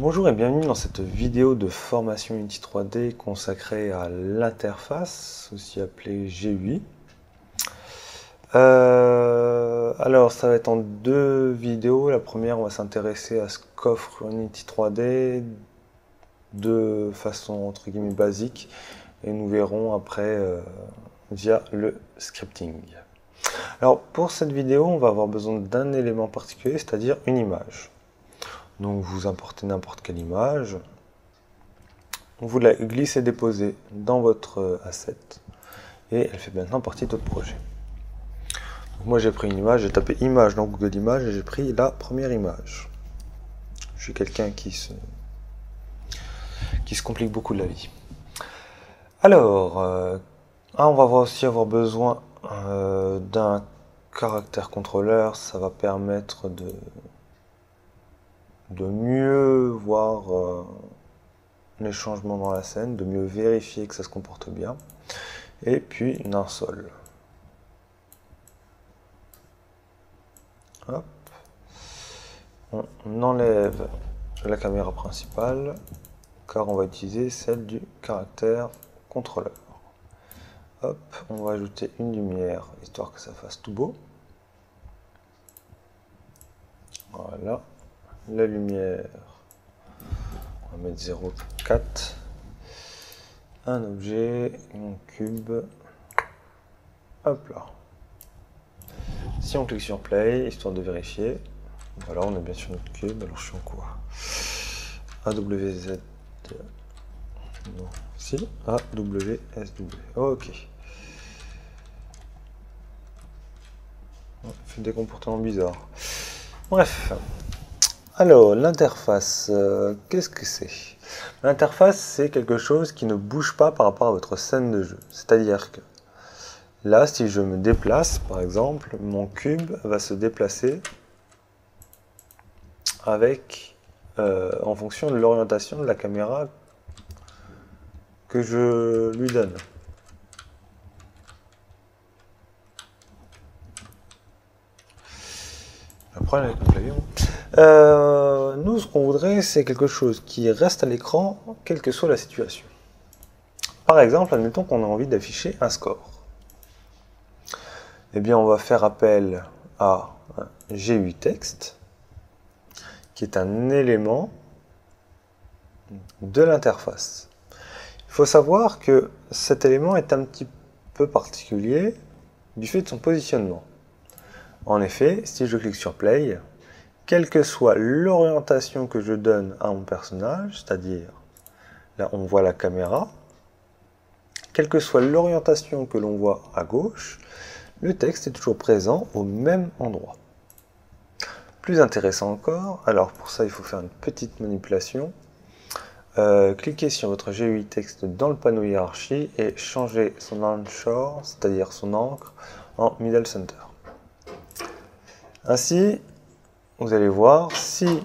Bonjour et bienvenue dans cette vidéo de formation Unity 3D consacrée à l'interface, aussi appelée GUI. Alors ça va être en deux vidéos. La première, on va s'intéresser à ce qu'offre Unity 3D de façon entre guillemets basique et nous verrons après via le scripting. Alors pour cette vidéo, on va avoir besoin d'un élément particulier, c'est-à-dire une image. Donc vous importez n'importe quelle image, vous la glissez et déposez dans votre asset et elle fait maintenant partie de votre projet. Donc moi j'ai pris une image, j'ai tapé image dans Google Images et j'ai pris la première image. Je suis quelqu'un qui se complique beaucoup la vie. Alors, on va aussi avoir besoin d'un caractère contrôleur, ça va permettre de mieux voir les changements dans la scène, de mieux vérifier que ça se comporte bien, et puis d'un sol. Hop. On enlève la caméra principale, car on va utiliser celle du caractère contrôleur. Hop, on va ajouter une lumière, histoire que ça fasse tout beau. Voilà. La lumière, on va mettre 0,4, un objet, un cube, hop là. Si on clique sur play, histoire de vérifier, voilà, on est bien sur notre cube. Alors je suis en quoi? AWZ, non, si, AWSW, ok. Il fait des comportements bizarres. Bref. Alors, l'interface, qu'est-ce que c'est? L'interface, c'est quelque chose qui ne bouge pas par rapport à votre scène de jeu. C'est-à-dire que là, si je me déplace, par exemple, mon cube va se déplacer avec, en fonction de l'orientation de la caméra que je lui donne. Le problème avec mon clavier. Nous, ce qu'on voudrait, c'est quelque chose qui reste à l'écran, quelle que soit la situation. Par exemple, admettons qu'on a envie d'afficher un score. Eh bien, on va faire appel à un GUI Text, qui est un élément de l'interface. Il faut savoir que cet élément est un petit peu particulier du fait de son positionnement. En effet, si je clique sur Play, quelle que soit l'orientation que je donne à mon personnage, c'est-à-dire, là on voit la caméra, quelle que soit l'orientation que l'on voit à gauche, le texte est toujours présent au même endroit. Plus intéressant encore, alors pour ça il faut faire une petite manipulation. Cliquez sur votre GUI Text dans le panneau hiérarchie et changez son anchor, c'est-à-dire son encre, en Middle Center. Ainsi, vous allez voir, si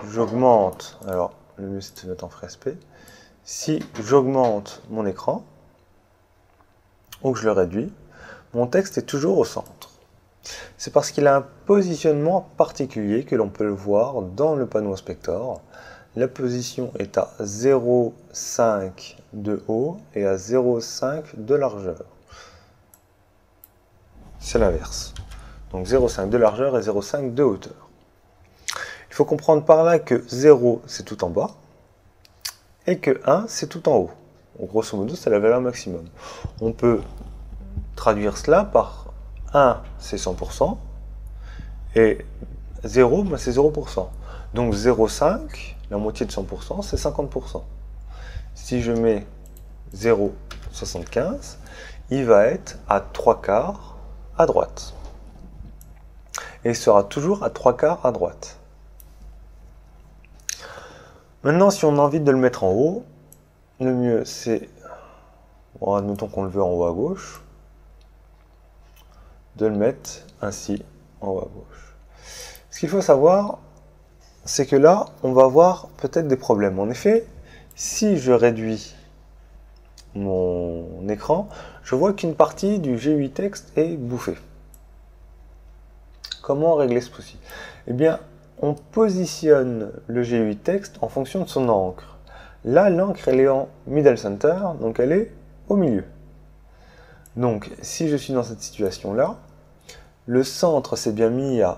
j'augmente, alors le mieux c'est de se mettre en FreeSP, si j'augmente mon écran, ou que je le réduis, mon texte est toujours au centre. C'est parce qu'il a un positionnement particulier que l'on peut le voir dans le panneau inspector. La position est à 0,5 de haut et à 0,5 de largeur. C'est l'inverse. Donc 0,5 de largeur et 0,5 de hauteur. Il faut comprendre par là que 0 c'est tout en bas et que 1 c'est tout en haut. Donc, grosso modo c'est la valeur maximum. On peut traduire cela par 1 c'est 100% et 0 ben, c'est 0%. Donc 0,5, la moitié de 100% c'est 50%. Si je mets 0,75, il va être à 3/4 à droite. Et sera toujours à 3/4 à droite. Maintenant, si on a envie de le mettre en haut, le mieux c'est, bon, admettons qu'on le veut en haut à gauche, de le mettre ainsi en haut à gauche. Ce qu'il faut savoir, c'est que là, on va avoir peut-être des problèmes. En effet, si je réduis mon écran, je vois qu'une partie du GUI Text est bouffée. Comment régler ce souci? Eh bien, on positionne le GUI texte en fonction de son encre. Là, l'encre, elle est en middle center, donc elle est au milieu. Donc, si je suis dans cette situation-là, le centre s'est bien mis à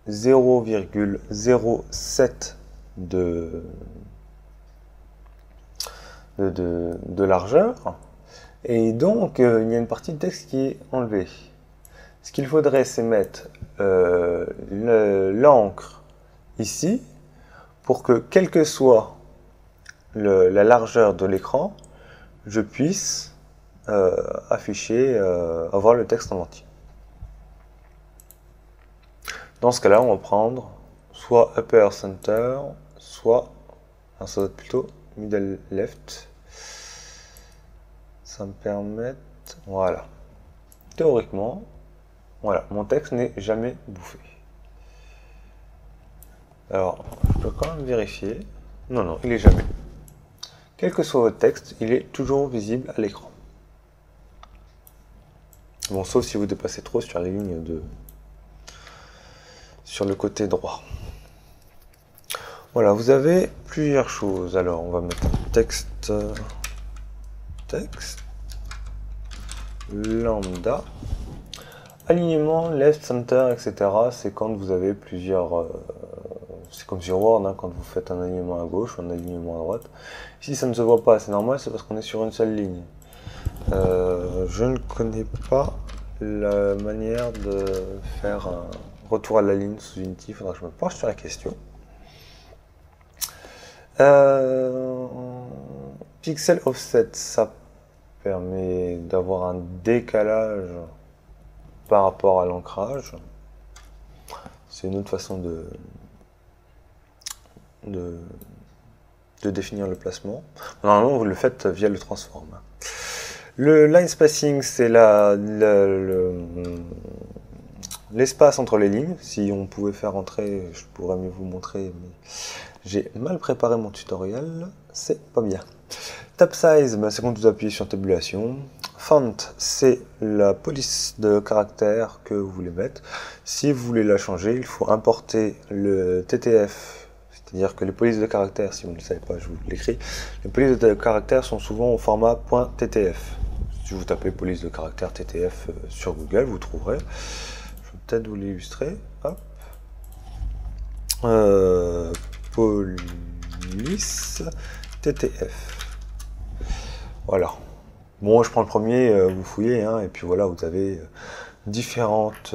0,07 de largeur, et donc il y a une partie de texte qui est enlevée. Ce qu'il faudrait, c'est mettre l'encre ici, pour que, quelle que soit la largeur de l'écran, je puisse avoir le texte en entier. Dans ce cas-là, on va prendre soit upper center, soit, ça doit être plutôt middle left. Ça me permet, voilà. Théoriquement, voilà, mon texte n'est jamais bouffé. Alors, je peux quand même vérifier. Non, non, il n'est jamais. Quel que soit votre texte, il est toujours visible à l'écran. Bon, sauf si vous dépassez trop sur la ligne sur le côté droit. Voilà, vous avez plusieurs choses. Alors, on va mettre texte lambda. Alignement, left, center, etc. C'est quand vous avez plusieurs... c'est comme sur Word, hein, quand vous faites un alignement à gauche ou un alignement à droite. Si ça ne se voit pas, c'est normal, c'est parce qu'on est sur une seule ligne. Je ne connais pas la manière de faire un retour à la ligne sous Unity. Il faudra que je me penche sur la question. Pixel offset, ça permet d'avoir un décalage par rapport à l'ancrage. C'est une autre façon de définir le placement. Normalement, vous le faites via le transform. Le line spacing, c'est l'espace entre les lignes. Si on pouvait faire entrer, je pourrais mieux vous montrer, mais j'ai mal préparé mon tutoriel, c'est pas bien. Tab size, c'est quand vous appuyez sur tabulation. Font, c'est la police de caractère que vous voulez mettre. Si vous voulez la changer, il faut importer le TTF, c'est-à-dire que les polices de caractère, si vous ne le savez pas, je vous l'écris, les polices de caractère sont souvent au format .ttf. Si vous tapez police de caractère TTF sur Google, vous trouverez. Je vais peut-être vous l'illustrer. Police TTF. Voilà. Bon, je prends le premier, vous fouillez, hein, et puis voilà, vous avez différentes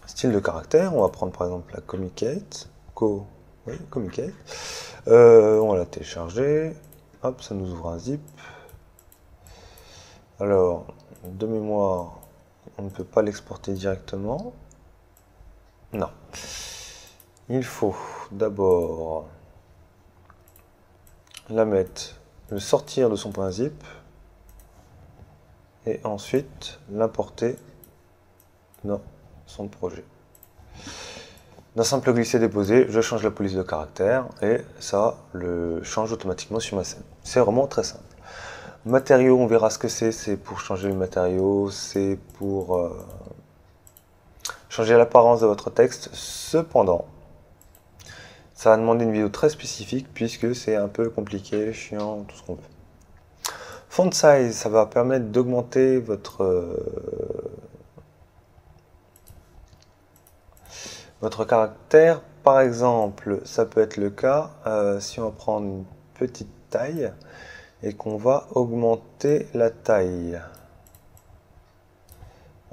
styles de caractères. On va prendre par exemple la Communicate. Communicate. On va la télécharger. Hop, ça nous ouvre un zip. Alors, de mémoire, on ne peut pas l'exporter directement. Non. Il faut d'abord la mettre, le sortir de son point zip et ensuite l'importer dans son projet. D'un simple glisser-déposer, je change la police de caractère et ça le change automatiquement sur ma scène. C'est vraiment très simple. Matériaux, on verra ce que c'est pour changer le matériau, c'est pour changer l'apparence de votre texte. Cependant, ça va demander une vidéo très spécifique puisque c'est un peu compliqué, chiant, tout ce qu'on veut. Font size, ça va permettre d'augmenter votre caractère. Par exemple, ça peut être le cas si on va prendre une petite taille et qu'on va augmenter la taille.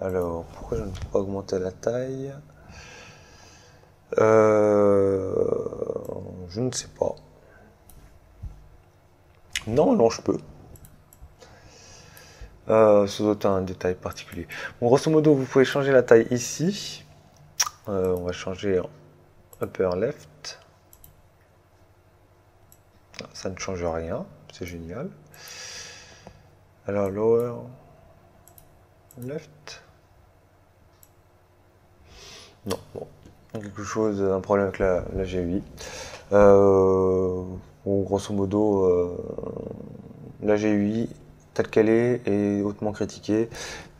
Alors, pourquoi je ne peux pas augmenter la taille ? Je ne sais pas. Non, je peux. Ça doit être un détail particulier. Bon, grosso modo, vous pouvez changer la taille ici. On va changer en upper left. Ça ne change rien, c'est génial. Alors lower left. Non, bon. Quelque chose, un problème avec la GUI. Bon, grosso modo, la GUI telle qu'elle est hautement critiquée.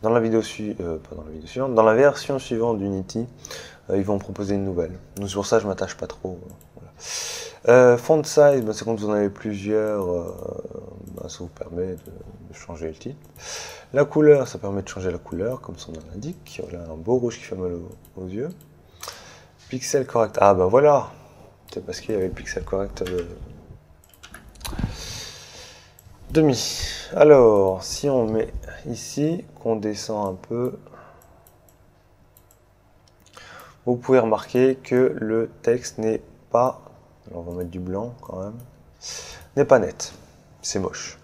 Dans la vidéo pas dans la vidéo suivante, dans la version suivante d'Unity, ils vont proposer une nouvelle. Donc c'est pour ça que je m'attache pas trop. Voilà. Font size, c'est quand vous en avez plusieurs, ça vous permet de changer le titre. La couleur, ça permet de changer la couleur, comme son nom l'indique. Voilà, un beau rouge qui fait mal aux yeux. Pixel correct. Ah ben voilà, c'est parce qu'il y avait le pixel correct demi. Alors, si on met ici, qu'on descend un peu, vous pouvez remarquer que le texte n'est pas, alors on va mettre du blanc quand même, n'est pas net. C'est moche.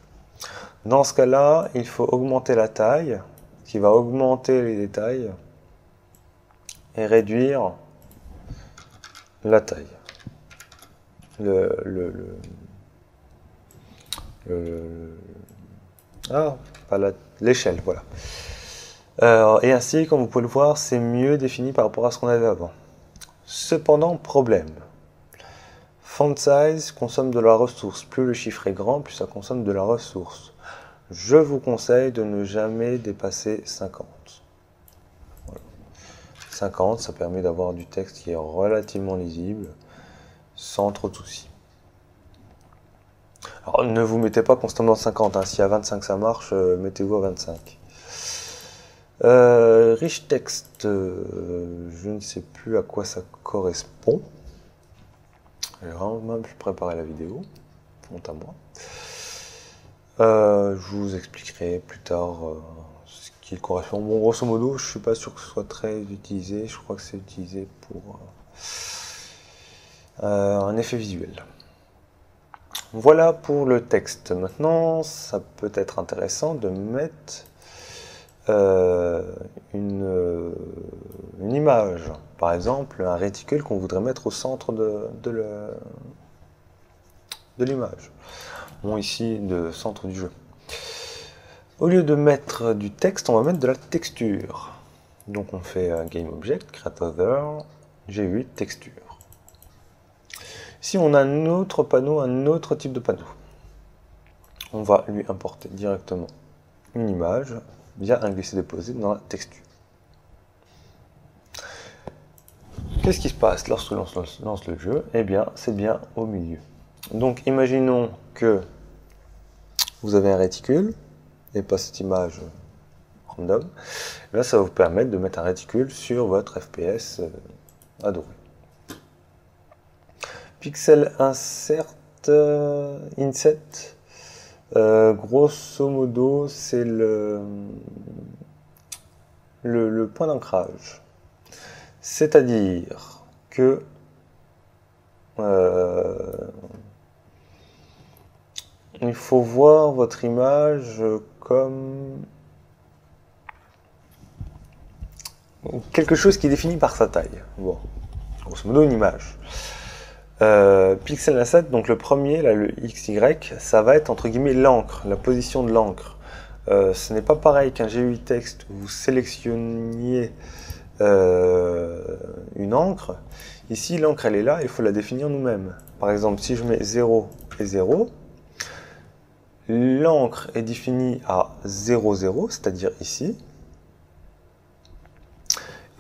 Dans ce cas-là, il faut augmenter la taille, ce qui va augmenter les détails, et réduire la taille. L'échelle, voilà. Et ainsi, comme vous pouvez le voir, c'est mieux défini par rapport à ce qu'on avait avant. Cependant, problème. Font size consomme de la ressource. Plus le chiffre est grand, plus ça consomme de la ressource. Je vous conseille de ne jamais dépasser 50. Voilà. 50, ça permet d'avoir du texte qui est relativement lisible, sans trop de soucis. Alors ne vous mettez pas constamment 50, hein. Si à 25 ça marche, mettez-vous à 25. Rich text, je ne sais plus à quoi ça correspond. J'ai vraiment préparé la vidéo, honte à moi. Je vous expliquerai plus tard ce qu'il correspond. Bon, grosso modo, je ne suis pas sûr que ce soit très utilisé. Je crois que c'est utilisé pour un effet visuel. Voilà pour le texte. Maintenant, ça peut être intéressant de mettre une image. Par exemple, un réticule qu'on voudrait mettre au centre de l'image. Bon, ici, le centre du jeu. Au lieu de mettre du texte, on va mettre de la texture. Donc on fait GameObject, Create Other, G8, texture. Si on a un autre panneau, un autre type de panneau, on va lui importer directement une image via un glisser-déposer dans la texture. Qu'est-ce qui se passe lorsque l'on lance le jeu? Eh bien, c'est bien au milieu. Donc, imaginons que vous avez un réticule, et pas cette image random. Et là, ça va vous permettre de mettre un réticule sur votre FPS adoré. Pixel insert, inset, grosso modo, c'est le point d'ancrage. C'est-à-dire que il faut voir votre image comme quelque chose qui est défini par sa taille. Bon, grosso modo une image. Pixel Asset, donc le premier, là, le XY, ça va être entre guillemets l'encre, la position de l'encre. Ce n'est pas pareil qu'un GUI texte où vous sélectionniez une encre. Ici, l'encre, elle est là, il faut la définir nous-mêmes. Par exemple, si je mets 0 et 0, l'encre est définie à 0, 0, c'est-à-dire ici.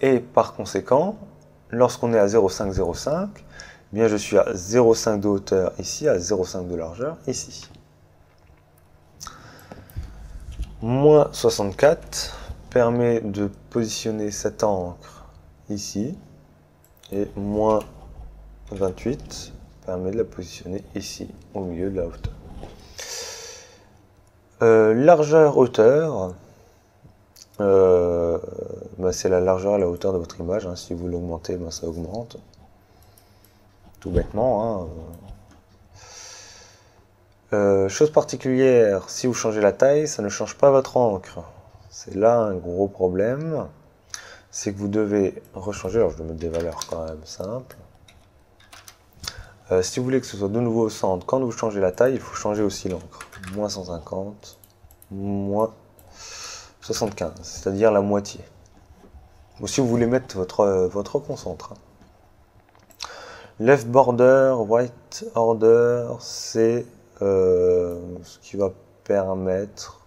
Et par conséquent, lorsqu'on est à 0,5, 0,5, eh bien je suis à 0,5 de hauteur ici, à 0,5 de largeur ici. Moins 64 permet de positionner cette encre ici, et moins 28 permet de la positionner ici, au milieu de la hauteur. Largeur-hauteur, c'est la largeur et la hauteur de votre image. Hein. Si vous l'augmentez, ça augmente. Tout bêtement. Hein. Chose particulière, si vous changez la taille, ça ne change pas votre encre. C'est là un gros problème. C'est que vous devez rechanger. Alors je vais mettre des valeurs quand même simples. Si vous voulez que ce soit de nouveau au centre, quand vous changez la taille, il faut changer aussi l'encre. Moins 150, moins 75, c'est-à-dire la moitié. Ou si vous voulez mettre votre concentre. Left border, right order, c'est ce qui va permettre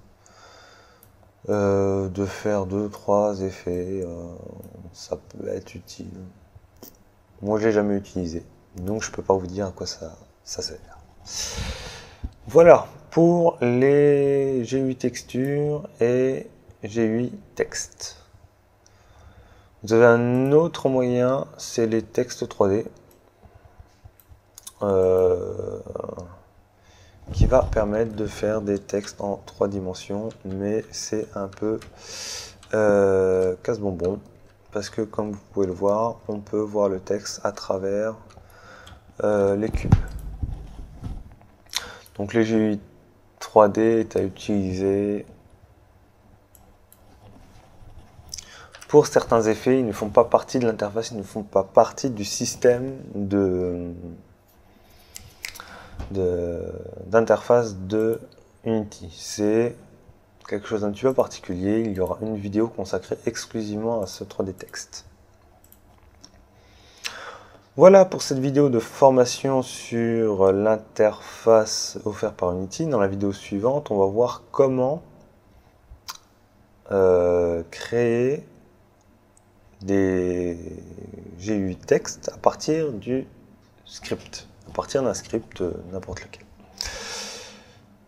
de faire 2-3 effets, ça peut être utile. Moi, je l'ai jamais utilisé, donc je peux pas vous dire à quoi ça sert. Voilà pour les GUI texture et GUI texte. Vous avez un autre moyen, c'est les textes 3D, qui va permettre de faire des textes en 3 dimensions, mais c'est un peu casse-bonbon, parce que comme vous pouvez le voir, on peut voir le texte à travers les cubes. Donc les GUI 3D est à utiliser pour certains effets. Ils ne font pas partie de l'interface, ils ne font pas partie du système d'interface de Unity. C'est quelque chose d'un petit peu particulier. Il y aura une vidéo consacrée exclusivement à ce 3D texte. Voilà pour cette vidéo de formation sur l'interface offerte par Unity. Dans la vidéo suivante, on va voir comment créer des GUI texte à partir du script, à partir d'un script n'importe lequel.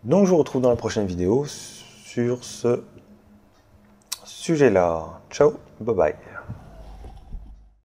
Donc je vous retrouve dans la prochaine vidéo sur ce sujet-là. Ciao, bye bye.